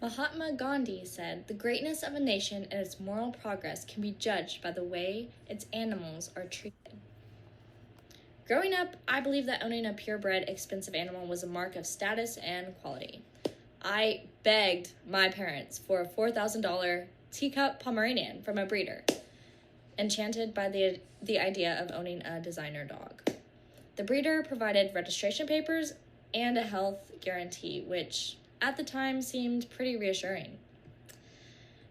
Mahatma Gandhi said, "The greatness of a nation and its moral progress can be judged by the way its animals are treated." Growing up, I believed that owning a purebred, expensive animal was a mark of status and quality. I begged my parents for a $4,000 teacup Pomeranian from a breeder, enchanted by the idea of owning a designer dog. The breeder provided registration papers and a health guarantee, which at the time seemed pretty reassuring.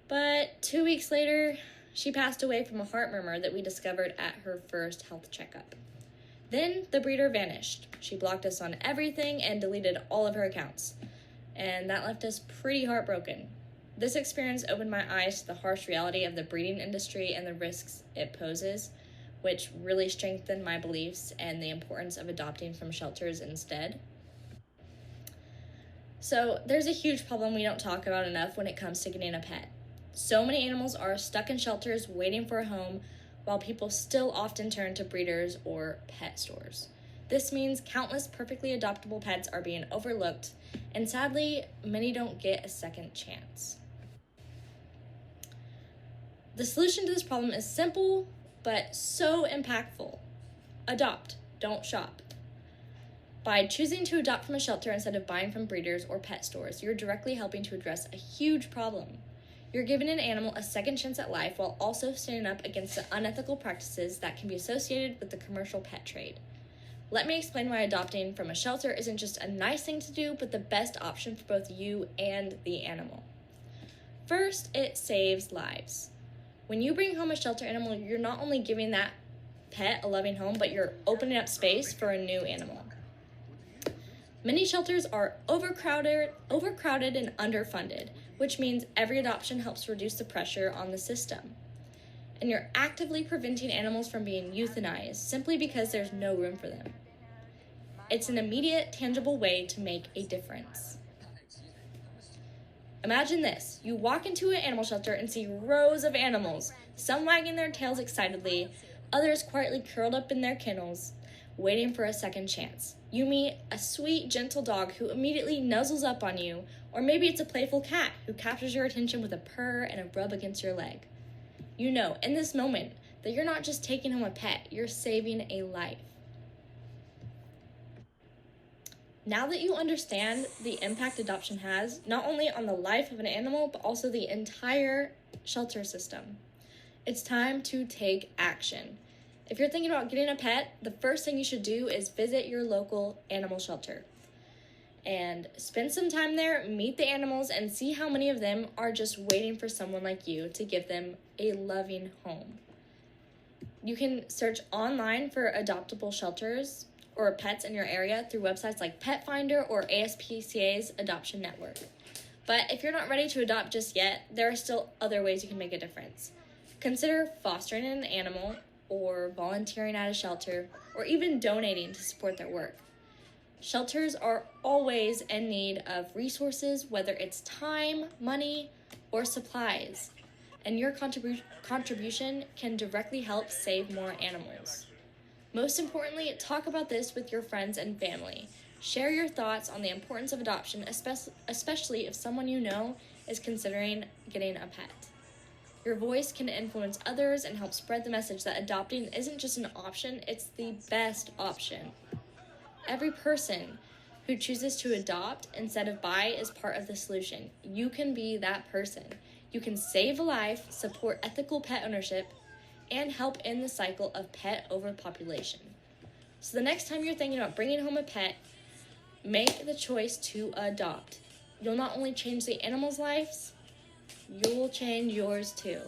But 2 weeks later, she passed away from a heart murmur that we discovered at her first health checkup. Then the breeder vanished. She blocked us on everything and deleted all of her accounts, and that left us pretty heartbroken. This experience opened my eyes to the harsh reality of the breeding industry and the risks it poses, which really strengthened my beliefs and the importance of adopting from shelters instead. So there's a huge problem we don't talk about enough when it comes to getting a pet. So many animals are stuck in shelters waiting for a home, while people still often turn to breeders or pet stores. This means countless perfectly adoptable pets are being overlooked, and sadly, many don't get a second chance. The solution to this problem is simple, but so impactful. Adopt, don't shop. By choosing to adopt from a shelter instead of buying from breeders or pet stores, you're directly helping to address a huge problem. You're giving an animal a second chance at life while also standing up against the unethical practices that can be associated with the commercial pet trade. Let me explain why adopting from a shelter isn't just a nice thing to do, but the best option for both you and the animal. First, it saves lives. When you bring home a shelter animal, you're not only giving that pet a loving home, but you're opening up space for a new animal. Many shelters are overcrowded and underfunded, which means every adoption helps reduce the pressure on the system. And you're actively preventing animals from being euthanized simply because there's no room for them. It's an immediate, tangible way to make a difference. Imagine this. You walk into an animal shelter and see rows of animals, some wagging their tails excitedly, others quietly curled up in their kennels, waiting for a second chance. You meet a sweet, gentle dog who immediately nuzzles up on you, or maybe it's a playful cat who captures your attention with a purr and a rub against your leg. You know, in this moment, that you're not just taking home a pet, you're saving a life. Now that you understand the impact adoption has, not only on the life of an animal, but also the entire shelter system, it's time to take action. If you're thinking about getting a pet, the first thing you should do is visit your local animal shelter and spend some time there, meet the animals, and see how many of them are just waiting for someone like you to give them a loving home. You can search online for adoptable shelters or pets in your area through websites like Pet Finder or ASPCA's Adoption Network. But if you're not ready to adopt just yet, there are still other ways you can make a difference. Consider fostering an animal, or volunteering at a shelter, or even donating to support their work. Shelters are always in need of resources, whether it's time, money, or supplies, and your contribution can directly help save more animals. Most importantly, talk about this with your friends and family. Share your thoughts on the importance of adoption, especially if someone you know is considering getting a pet. Your voice can influence others and help spread the message that adopting isn't just an option, it's the best option. Every person who chooses to adopt instead of buy is part of the solution. You can be that person. You can save a life, support ethical pet ownership, and help end the cycle of pet overpopulation. So the next time you're thinking about bringing home a pet, make the choice to adopt. You'll not only change the animals' lives, you'll change yours too.